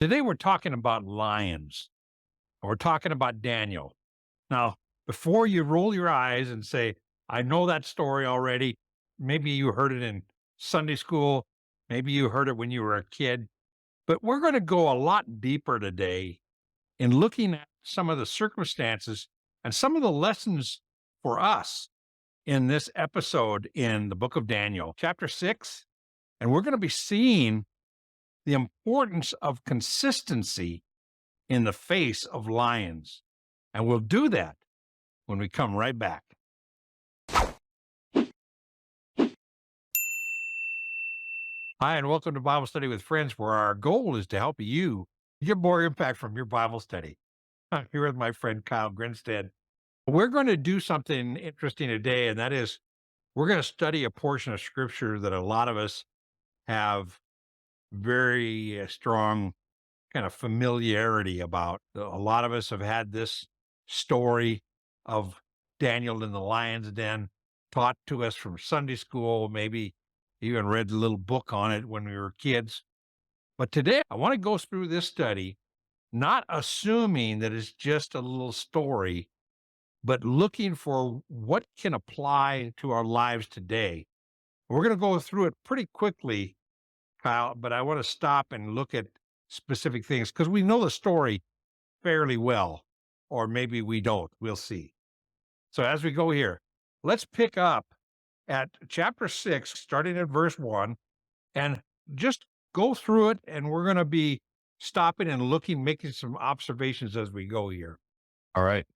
Today we're talking about lions. We're talking about Daniel. Now, before you roll your eyes and say, I know that story already, maybe you heard it in Sunday school, maybe you heard it when you were a kid, but we're going to go a lot deeper today in looking at some of the circumstances and some of the lessons for us in this episode in the book of Daniel, chapter 6. And we're going to be seeing the importance of consistency in the face of lions. And we'll do that when we come right back. Hi, and welcome to Bible Study with Friends, where our goal is to help you get more impact from your Bible study. I'm here with my friend Kyle Grinstead. We're going to do something interesting today, and that is we're going to study a portion of Scripture that a lot of us have very strong kind of familiarity about. A lot of us have had this story of Daniel in the lion's den taught to us from Sunday school, maybe even read a little book on it when we were kids. But today I want to go through this study, not assuming that it's just a little story, but looking for what can apply to our lives today. We're going to go through it pretty quickly, Kyle, but I want to stop and look at specific things because we know the story fairly well, or maybe we don't. We'll see. So as we go here, let's pick up at chapter 6, starting at verse 1, and just go through it. And we're going to be stopping and looking, making some observations as we go here. All right.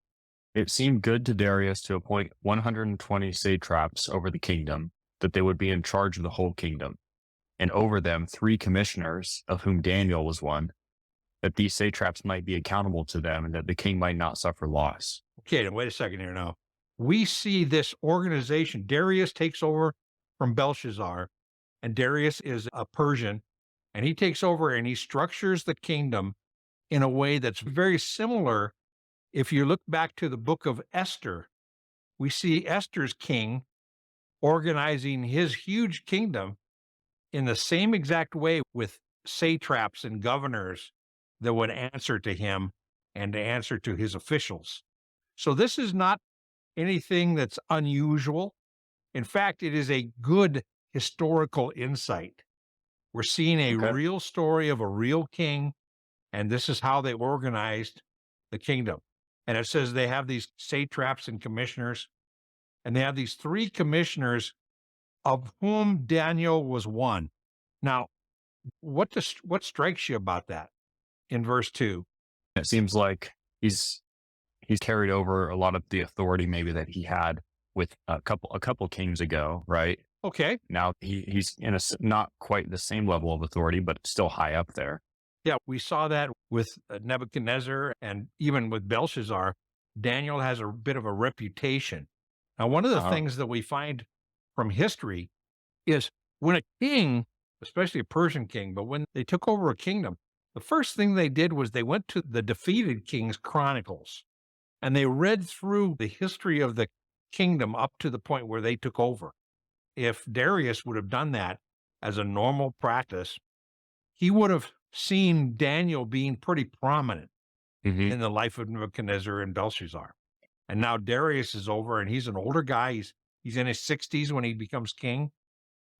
It seemed good to Darius to appoint 120 satraps over the kingdom, that they would be in charge of the whole kingdom, and over them 3 commissioners, of whom Daniel was one, that these satraps might be accountable to them, and that the king might not suffer loss. Okay, now wait a second here now. We see this organization. Darius takes over from Belshazzar, and Darius is a Persian, and he takes over and he structures the kingdom in a way that's very similar. If you look back to the book of Esther, we see Esther's king organizing his huge kingdom in the same exact way with satraps and governors that would answer to him and to answer to his officials. So this is not anything that's unusual. In fact, it is a good historical insight. We're seeing a Okay. real story of a real king, and this is how they organized the kingdom. And it says they have these satraps and commissioners, and they have these 3 commissioners, of whom Daniel was one. Now, what strikes you about that in verse 2? It seems like he's carried over a lot of the authority maybe that he had with a couple kings ago, right? Okay. Now he's in not quite the same level of authority, but still high up there. Yeah, we saw that with Nebuchadnezzar and even with Belshazzar. Daniel has a bit of a reputation. Now, one of the things that we find from history is when a king, especially a Persian king, but when they took over a kingdom, the first thing they did was they went to the defeated king's chronicles and they read through the history of the kingdom up to the point where they took over. If Darius would have done that as a normal practice, he would have seen Daniel being pretty prominent in the life of Nebuchadnezzar and Belshazzar. And now Darius is over and he's an older guy. He's in his 60s when he becomes king.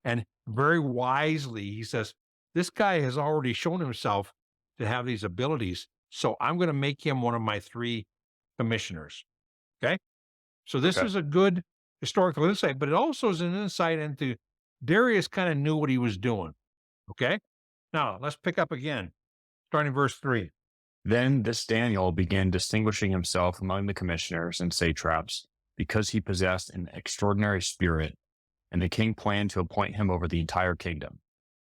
And very wisely, he says, this guy has already shown himself to have these abilities. So I'm going to make him one of my 3 commissioners. Okay. So this is a good historical insight, but it also is an insight into Darius kind of knew what he was doing. Okay. Now let's pick up again, starting verse 3. Then this Daniel began distinguishing himself among the commissioners and satraps because he possessed an extraordinary spirit, and the king planned to appoint him over the entire kingdom.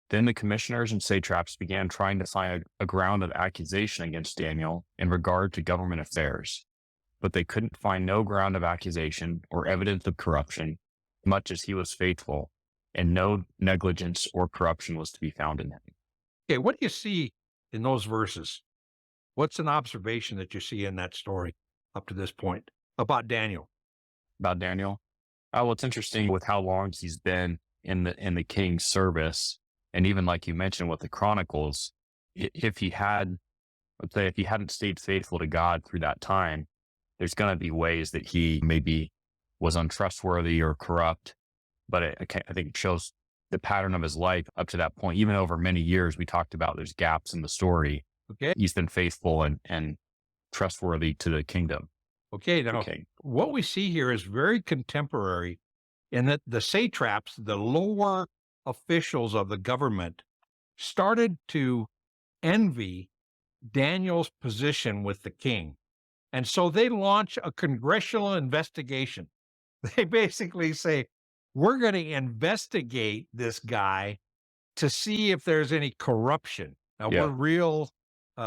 Then the commissioners and satraps began trying to find a ground of accusation against Daniel in regard to government affairs, but they couldn't find no ground of accusation or evidence of corruption, much as he was faithful, and no negligence or corruption was to be found in him. Okay, what do you see in those verses? What's an observation that you see in that story up to this point about Daniel? About Daniel? Well, it's interesting with how long he's been in the king's service, and even like you mentioned with the Chronicles, If he had, let's say, if he hadn't stayed faithful to God through that time, there's going to be ways that he maybe was untrustworthy or corrupt. But I think it shows the pattern of his life up to that point. Even over many years, we talked about there's gaps in the story. Okay. He's been faithful and trustworthy to the kingdom, Okay. the Now, king. what we see here is very contemporary in that the satraps, the lower officials of the government, started to envy Daniel's position with the king. And so they launch a congressional investigation. They basically say, we're going to investigate this guy to see if there's any corruption. Now, we're Yeah. real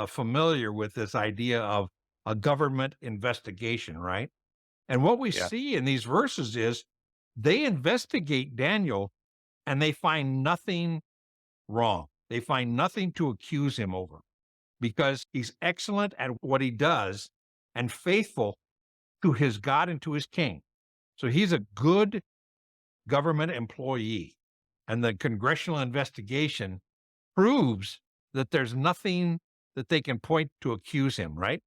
familiar with this idea of a government investigation, right? And what we Yeah. see in these verses is they investigate Daniel and they find nothing wrong. They find nothing to accuse him over because he's excellent at what he does and faithful to his God and to his king. So he's a good government employee. And the congressional investigation proves that there's nothing that they can point to accuse him, right?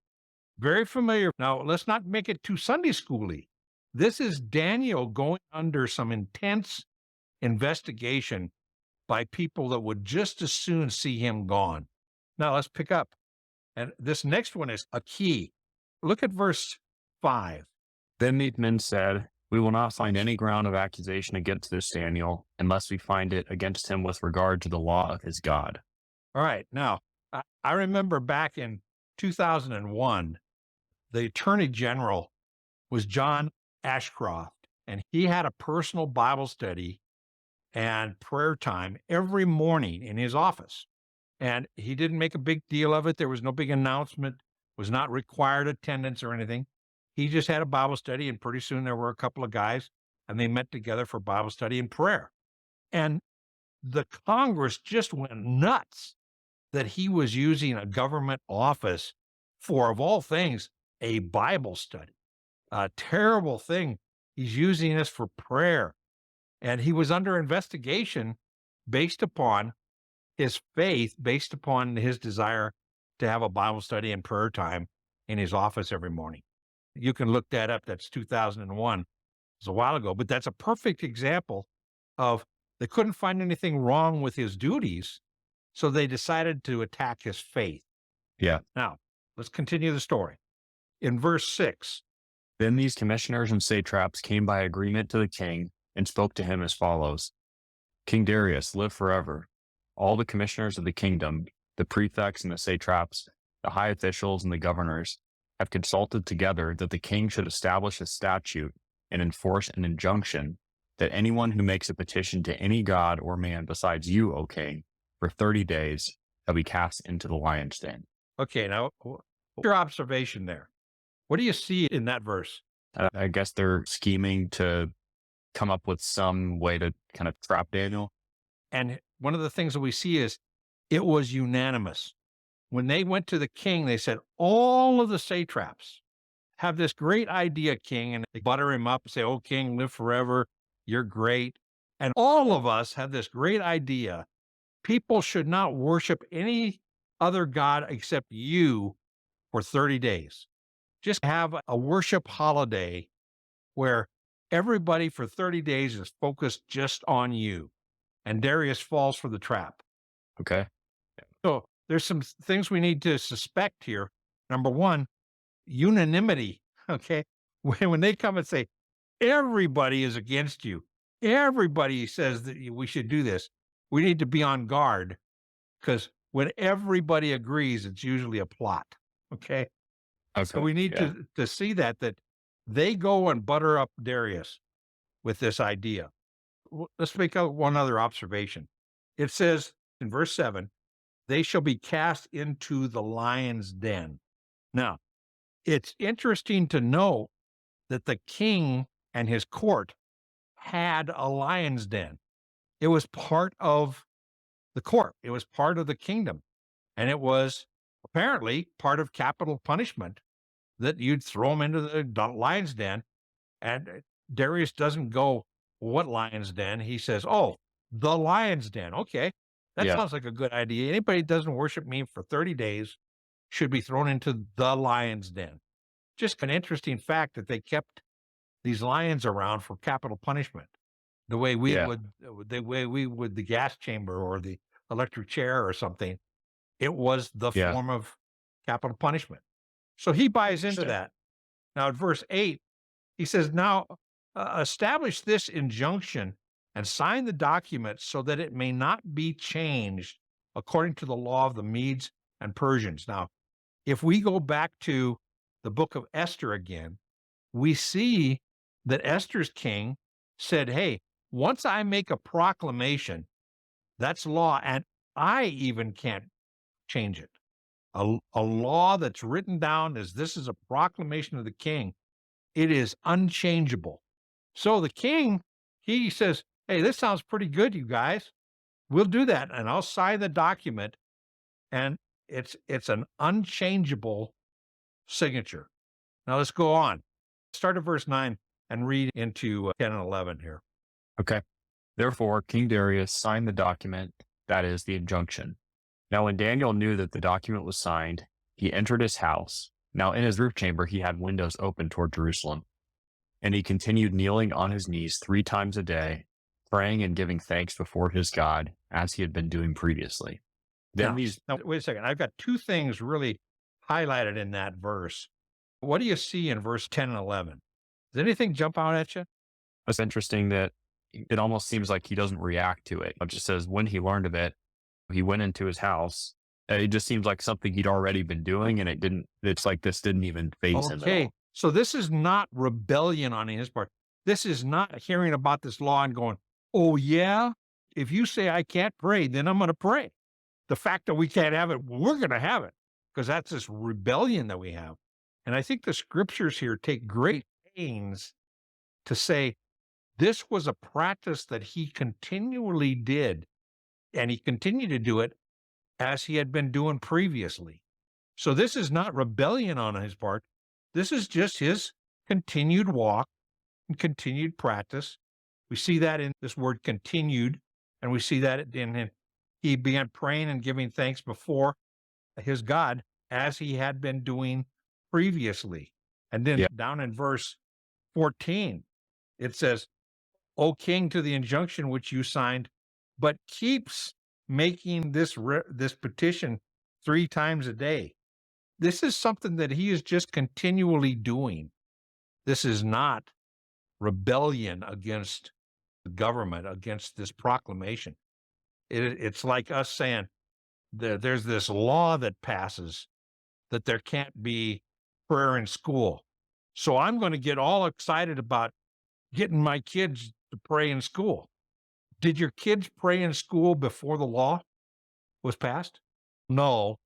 Very familiar. Now, let's not make it too Sunday schooly. This is Daniel going under some intense investigation by people that would just as soon see him gone. Now, let's pick up. And this next one is a key. Look at verse 5. Then these men said, "We will not find any ground of accusation against this Daniel unless we find it against him with regard to the law of his God." All right. Now, I remember back in 2001, the Attorney General was John Ashcroft, and he had a personal Bible study and prayer time every morning in his office. And he didn't make a big deal of it. There was no big announcement, was not required attendance or anything. He just had a Bible study, and pretty soon there were a couple of guys, and they met together for Bible study and prayer. And the Congress just went nuts that he was using a government office for, of all things, a Bible study. A terrible thing. He's using this for prayer. And he was under investigation based upon his faith, based upon his desire to have a Bible study and prayer time in his office every morning. You can look that up. That's 2001. It's a while ago, but that's a perfect example of they couldn't find anything wrong with his duties, so they decided to attack his faith. Yeah. Now, let's continue the story. In verse 6, Then these commissioners and satraps came by agreement to the king and spoke to him as follows: "King Darius, live forever. All the commissioners of the kingdom, the prefects and the satraps, the high officials and the governors, have consulted together that the king should establish a statute and enforce an injunction that anyone who makes a petition to any god or man besides you, O king, for 30 days shall be cast into the lion's den." okay, now what's your observation there? What do you see in that verse? I guess they're scheming to come up with some way to kind of trap Daniel. And one of the things that we see is it was unanimous. When they went to the king, they said, all of the satraps have this great idea, king, and they butter him up and say, oh, king, live forever. You're great. And all of us have this great idea. People should not worship any other God except you for 30 days. Just have a worship holiday where everybody for 30 days is focused just on you. And Darius falls for the trap. Okay. So there's some things we need to suspect here. Number one, unanimity. Okay. When they come and say, everybody is against you, everybody says that we should do this, we need to be on guard because when everybody agrees, it's usually a plot. Okay. So Okay. we need Yeah. to see that they go and butter up Darius with this idea. Let's make out one other observation. It says in verse 7, they shall be cast into the lion's den. Now, it's interesting to know that the king and his court had a lion's den. It was part of the court. It was part of the kingdom. And it was apparently part of capital punishment that you'd throw him into the lion's den. And Darius doesn't go, what lion's den? He says, oh, the lion's den. Okay. That Yeah. sounds like a good idea. Anybody that doesn't worship me for 30 days should be thrown into the lion's den. Just an interesting fact that they kept these lions around for capital punishment, Yeah. the way we would the gas chamber or the electric chair or something. It was the Yeah. form of capital punishment. So he buys into Interesting. that. Now, at verse 8, he says, "Now establish this injunction and sign the document so that it may not be changed according to the law of the Medes and Persians." Now, if we go back to the book of Esther again, we see that Esther's king said, "Hey, once I make a proclamation, that's law, and I even can't change it. A law that's written down as this is a proclamation of the king, it is unchangeable." So the king, he says, "Hey, this sounds pretty good, you guys. We'll do that, and I'll sign the document." And it's an unchangeable signature. Now let's go on. Start at verse 9 and read into 10 and 11 here. Okay. Therefore, King Darius signed the document, that is, the injunction. Now, when Daniel knew that the document was signed, he entered his house. Now, in his roof chamber, he had windows open toward Jerusalem. And he continued kneeling on his knees 3 times a day, praying and giving thanks before his God, as he had been doing previously. Then Now, these, now, wait a second. I've got two things really highlighted in that verse. What do you see in verse 10 and 11? Does anything jump out at you? it's interesting that it almost seems like he doesn't react to it. It just says when he learned of it, he went into his house. It just seems like something he'd already been doing, and it's like this didn't even phase him at Okay. all. So this is not rebellion on his part. This is not hearing about this law and going, "Oh, yeah, if you say I can't pray, then I'm going to pray." The fact that we can't have it, we're going to have it because that's this rebellion that we have. And I think the scriptures here take great pains to say this was a practice that he continually did, and he continued to do it as he had been doing previously. So this is not rebellion on his part. This is just his continued walk and continued practice. We see that in this word continued, and we see that he began praying and giving thanks before his God as he had been doing previously. And then Yeah. down in verse 14, it says, "O king, to the injunction which you signed, but keeps making this petition 3 times a day." This is something that he is just continually doing. This is not rebellion against the government, against this proclamation. It's like us saying there's this law that passes that there can't be prayer in school. So I'm going to get all excited about getting my kids to pray in school. Did your kids pray in school before the law was passed? No,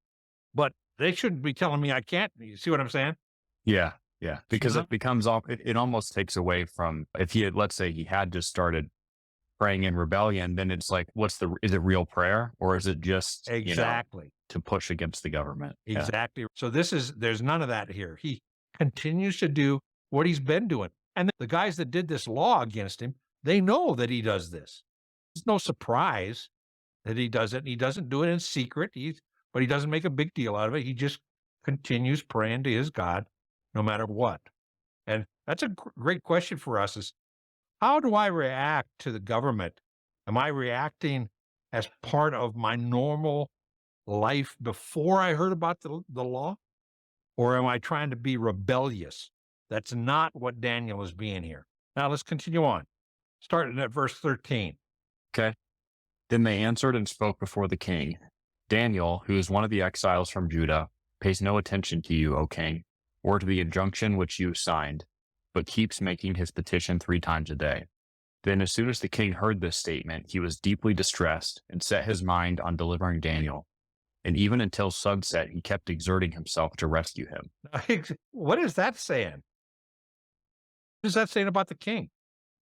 but they shouldn't be telling me I can't. You see what I'm saying? Yeah. Yeah. You Because know? it becomes off, it almost takes away from if he had, let's say he had just started praying in rebellion, then it's like, is it real prayer or is it just, Exactly. to push against the government? Yeah. Exactly. So there's none of that here. He continues to do what he's been doing. And the guys that did this law against him, they know that he does this. It's no surprise that he does it. And he doesn't do it in secret. But he doesn't make a big deal out of it. He just continues praying to his God no matter what. And that's a great question for us is how do I react to the government? Am I reacting as part of my normal life before I heard about the law? Or am I trying to be rebellious? That's not what Daniel is being here. Now let's continue on. Starting at verse 13. Okay. Then they answered and spoke before the king. Daniel, who is one of the exiles from Judah, pays no attention to you, O king, or to the injunction which you signed, but keeps making his petition 3 times a day. Then, as soon as the king heard this statement, he was deeply distressed and set his mind on delivering Daniel. And even until sunset, he kept exerting himself to rescue him. What is that saying? What is that saying about the king?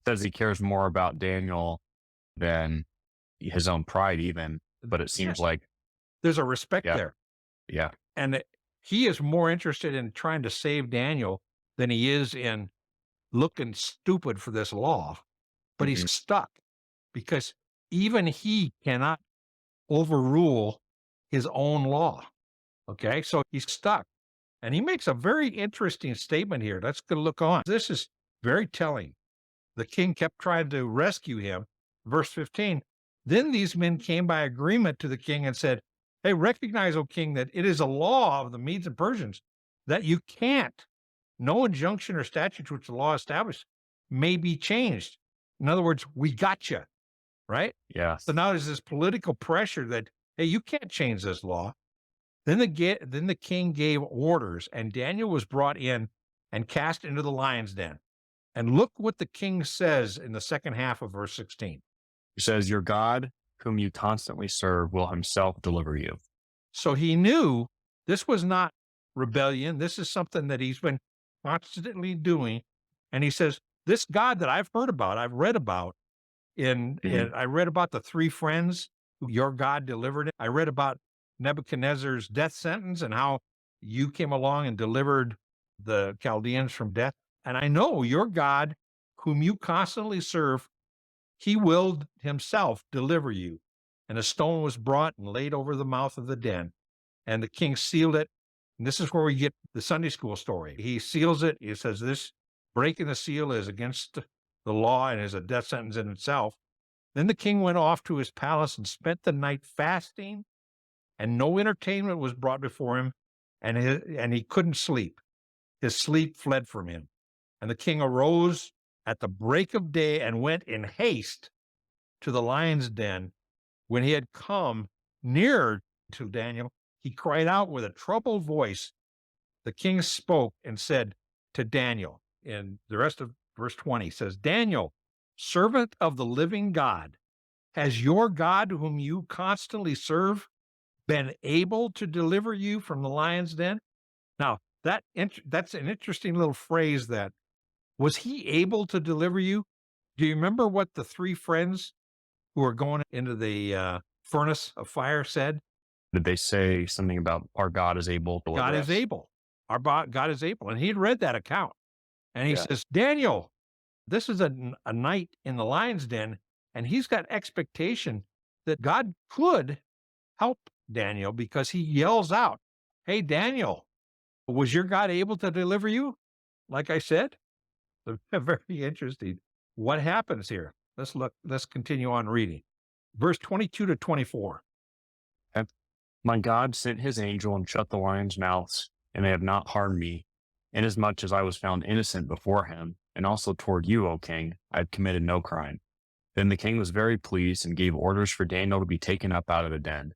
Says he cares more about Daniel than his own pride, even. But it seems Yes. like, There's a respect yeah, there. yeah, And he is more interested in trying to save Daniel than he is in looking stupid for this law. But he's mhm, stuck because even he cannot overrule his own law. Okay. So he's stuck. And he makes a very interesting statement here. Let's go look on. This is very telling. The king kept trying to rescue him. Verse 15. Then these men came by agreement to the king and said, "Hey, recognize, O king, that it is a law of the Medes and Persians that you can't, no injunction or statute which the law established may be changed." In other words, we got you, right? Yes. So now there's this political pressure that, hey, you can't change this law. Then the king gave orders, and Daniel was brought in and cast into the lion's den. And look what the king says in the second half of verse 16. He says, "Your God, whom you constantly serve, will himself deliver you." So he knew this was not rebellion. This is something that he's been constantly doing. And he says, this God that I've heard about, I've read about Mhm. I read about the three friends who your God delivered it. I read about Nebuchadnezzar's death sentence and how you came along and delivered the Chaldeans from death. And I know your God, whom you constantly serve, he will himself deliver you. And a stone was brought and laid over the mouth of the den, and the king sealed it. And this is where we get the Sunday school story. He seals it. He says this breaking the seal is against the law and is a death sentence in itself. Then the king went off to his palace and spent the night fasting, and no entertainment was brought before him, and he couldn't sleep. His sleep fled from him. And the king arose at the break of day and went in haste to the lion's den. When he had come near to Daniel, he cried out with a troubled voice. The king spoke and said to Daniel, and the rest of verse 20 says, "Daniel, servant of the living God, has your God, whom you constantly serve, been able to deliver you from the lion's den?" Now, that's an interesting little phrase. That was he able to deliver you? Do you remember what the three friends who are going into the furnace of fire said? Did they say something about our God is able to God deliver is us? able. God is able. And he had read that account. And he Yes. says, Daniel, this is a night in the lion's den. And he's got expectation that God could help Daniel, because he yells out, "Hey, Daniel, was your God able to deliver you?" Like I said, very interesting. What happens here? Let's continue on reading. Verse 22 to 24. And my God sent his angel and shut the lions' mouths, and they have not harmed me, inasmuch as I was found innocent before him, and also toward you, O king, I have committed no crime. Then the king was very pleased and gave orders for Daniel to be taken up out of the den.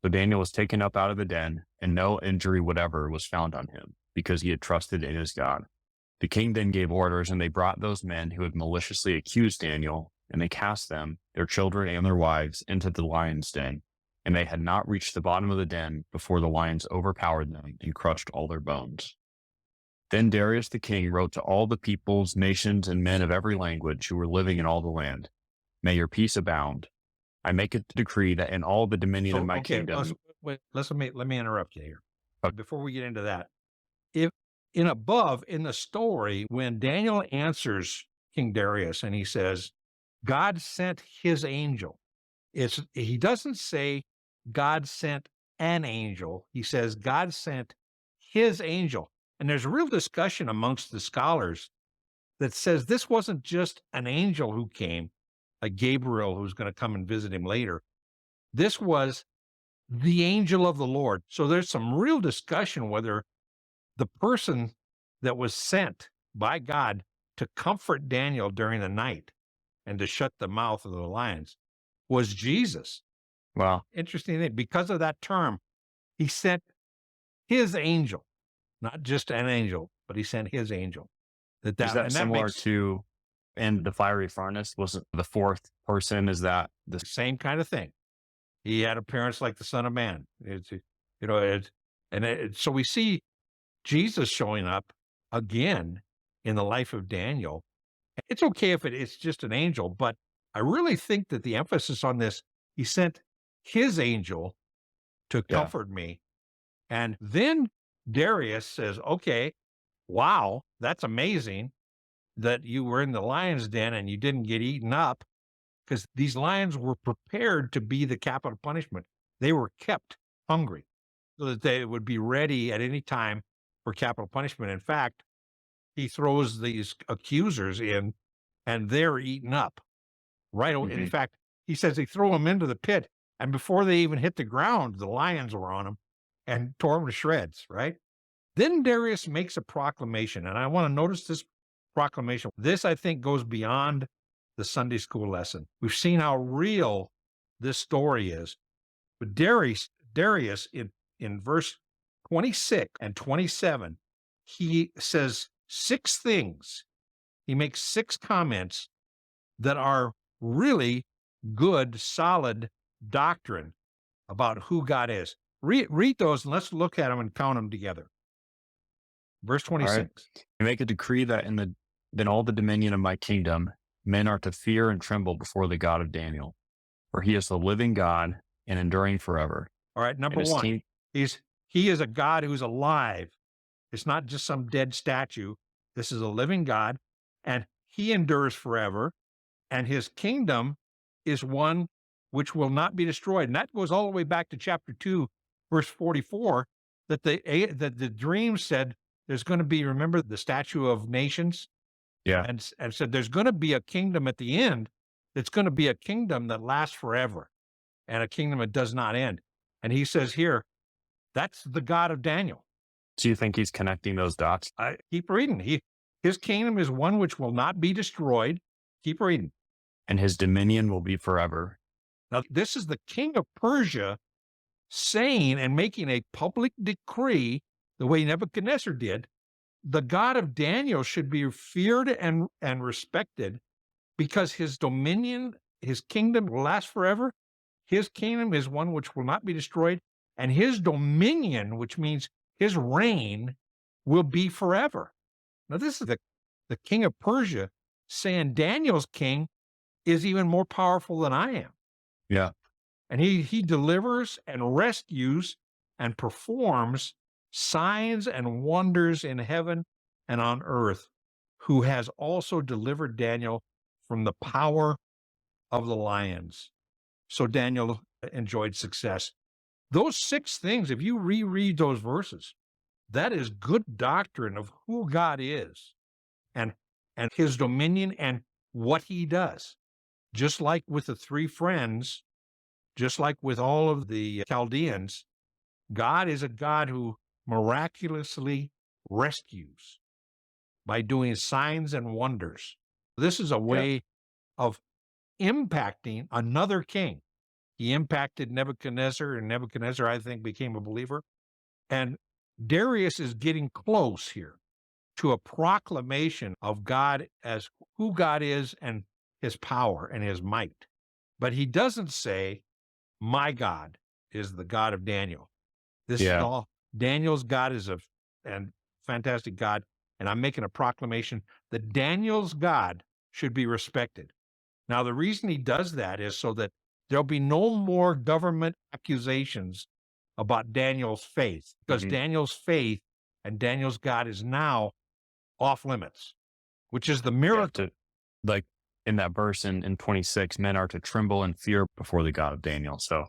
So Daniel was taken up out of the den, and no injury whatever was found on him, because he had trusted in his God. The king then gave orders, and they brought those men who had maliciously accused Daniel, and they cast them, their children and their wives, into the lion's den. And they had not reached the bottom of the den before the lions overpowered them and crushed all their bones. Then Darius the king wrote to all the peoples, nations, and men of every language who were living in all the land, "May your peace abound. I make it a decree that in all the dominion of So, my okay, kingdom." let me interrupt you here Okay. before we get into that. If in the story, when Daniel answers King Darius and he says, God sent his angel, he doesn't say God sent an angel. He says God sent his angel. And there's a real discussion amongst the scholars that says this wasn't just an angel who came, like Gabriel, who's going to come and visit him later. This was the angel of the Lord. So there's some real discussion whether the person that was sent by God to comfort Daniel during the night and to shut the mouth of the lions was Jesus. Well, Interesting thing, because of that term, he sent his angel, not just an angel, but he sent his angel. is that And that similar makes to in the fiery furnace? Wasn't the fourth person? Is that the the same kind of thing. He had appearance like the Son of Man. You know, so we see Jesus showing up again in the life of Daniel. It's okay if it's just an angel, but I really think that the emphasis on this, he sent his angel to yeah? comfort me. And then Darius says, okay, wow, that's amazing that you were in the lion's den and you didn't get eaten up, because these lions were prepared to be the capital punishment. They were kept hungry so that they would be ready at any time for capital punishment. In fact, he throws these accusers in and they're eaten up right away. In Hmm. fact, he says they throw them into the pit, and before they even hit the ground, the lions were on them and tore them to shreds, right? Then Darius makes a proclamation, and I want to notice this proclamation. This, I think, goes beyond the Sunday school lesson. We've seen how real this story is. But Darius in verse 26 and 27, he says six things. He makes six comments that are really good, solid doctrine about who God is. Read those and let's look at them and count them together. Verse All right. 26. You make a decree that then all the dominion of my kingdom, men are to fear and tremble before the God of Daniel, for he is the living God and enduring forever. All right, And number his one, king, he is a God who's alive. It's not just some dead statue. This is a living God, and he endures forever, and his kingdom is one which will not be destroyed. And that goes all the way back to chapter 2, verse 44, that the dream said there's going to be, remember the statue of nations? yeah. And said there's going to be a kingdom at the end that's going to be a kingdom that lasts forever and a kingdom that does not end. And he says here, that's the God of Daniel. Do you think he's connecting those dots? I keep reading. His kingdom is one which will not be destroyed. Keep reading. And his dominion will be forever. Now, this is the king of Persia saying and making a public decree the way Nebuchadnezzar did. The God of Daniel should be feared and respected because his dominion, his kingdom will last forever. His kingdom is one which will not be destroyed. And his dominion, which means his reign, will be forever. Now, this is the king of Persia saying Daniel's king is even more powerful than I am. Yeah. And he delivers and rescues and performs signs and wonders in heaven and on earth, who has also delivered Daniel from the power of the lions. So Daniel enjoyed success. Those six things, if you reread those verses, that is good doctrine of who God is and his dominion and what he does. Just like with the three friends, just like with all of the Chaldeans, God is a God who miraculously rescues by doing signs and wonders. This is a Yeah. way of impacting another king. He impacted Nebuchadnezzar, and Nebuchadnezzar, I think, became a believer. And Darius is getting close here to a proclamation of God as who God is and his power and his might. But he doesn't say, my God is the God of Daniel. This is Yeah. all Daniel's God is a fantastic God. And I'm making a proclamation that Daniel's God should be respected. Now, the reason he does that is so that there'll be no more government accusations about Daniel's faith, because Mhm. Daniel's faith and Daniel's God is now off limits, which is the Yeah. miracle. Like in that verse in 26, men are to tremble and fear before the God of Daniel. So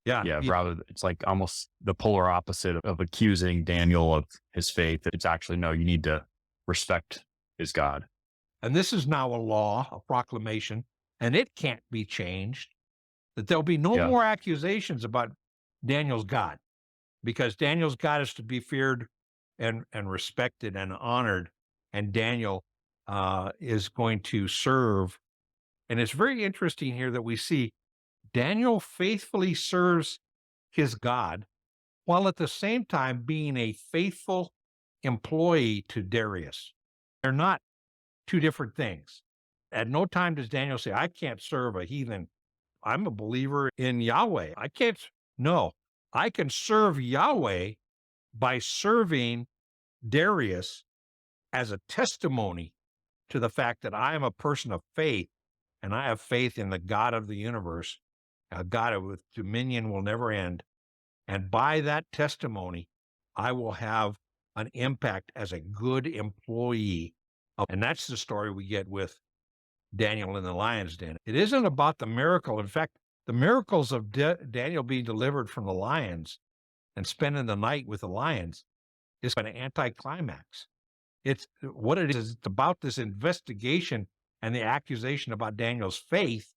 yeah, rather it's like almost the polar opposite of accusing Daniel of his faith. It's actually, no, you need to respect his God. And this is now a law, a proclamation, and it can't be changed, that there'll be no Yeah. more accusations about Daniel's God, because Daniel's God is to be feared and respected and honored. And Daniel is going to serve. And it's very interesting here that we see Daniel faithfully serves his God while at the same time being a faithful employee to Darius. They're not two different things. At no time does Daniel say, I can't serve a heathen. I'm a believer in Yahweh. I can't. No, I can serve Yahweh by serving Darius as a testimony to the fact that I am a person of faith and I have faith in the God of the universe, a God with dominion will never end. And by that testimony, I will have an impact as a good employee. And that's the story we get with Daniel in the lion's den. It isn't about the miracle. In fact, the miracles of Daniel being delivered from the lions and spending the night with the lions is an anticlimax. It's what it is. It's about this investigation and the accusation about Daniel's faith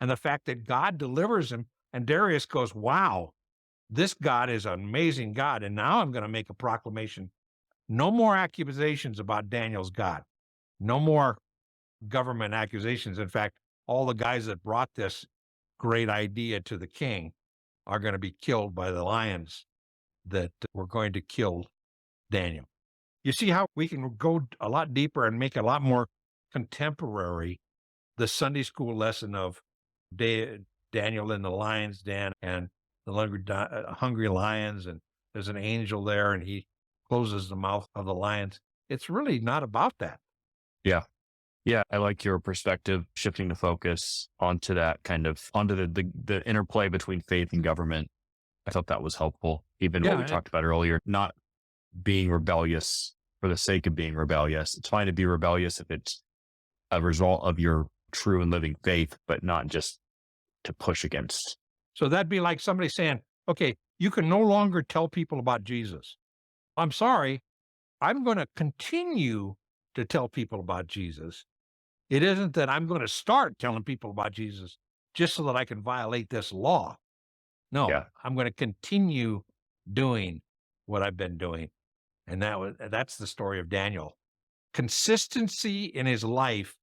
and the fact that God delivers him. And Darius goes, wow, this God is an amazing God. And now I'm going to make a proclamation. No more accusations about Daniel's God. No more government accusations. In fact, all the guys that brought this great idea to the king are going to be killed by the lions that were going to kill Daniel. You see how we can go a lot deeper and make a lot more contemporary the Sunday school lesson of Daniel in the lion's den and the hungry lions, and there's an angel there and he closes the mouth of the lions. It's really not about that. Yeah. Yeah, I like your perspective, shifting the focus onto that kind of onto the interplay between faith and government. I thought that was helpful. Even what we Yeah, talked about earlier, not being rebellious for the sake of being rebellious. It's fine to be rebellious if it's a result of your true and living faith, but not just to push against. so that'd be like somebody saying, okay, you can no longer tell people about Jesus. I'm sorry, I'm going to continue to tell people about Jesus. It isn't that I'm going to start telling people about Jesus just so that I can violate this law. No, Yeah. I'm going to continue doing what I've been doing. And that's the story of Daniel. Consistency in his life,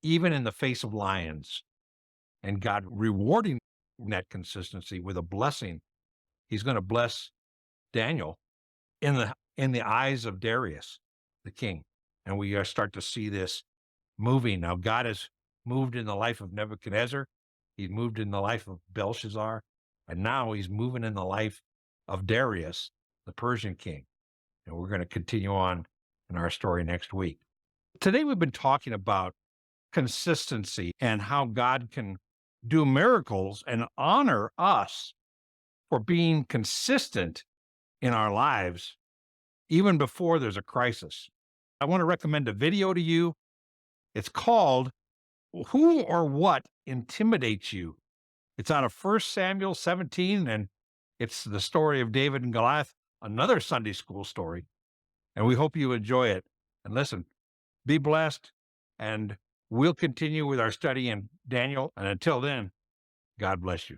even in the face of lions, and God rewarding that consistency with a blessing. He's going to bless Daniel in the eyes of Darius, the king. And we start to see this moving. Now, God has moved in the life of Nebuchadnezzar. He's moved in the life of Belshazzar. And now he's moving in the life of Darius, the Persian king. And we're going to continue on in our story next week. Today, we've been talking about consistency and how God can do miracles and honor us for being consistent in our lives, even before there's a crisis. I want to recommend a video to you. It's called Who or What Intimidates You? It's out of 1 Samuel 17, and it's the story of David and Goliath, another Sunday school story. And we hope you enjoy it. And listen, be blessed, and we'll continue with our study in Daniel. And until then, God bless you.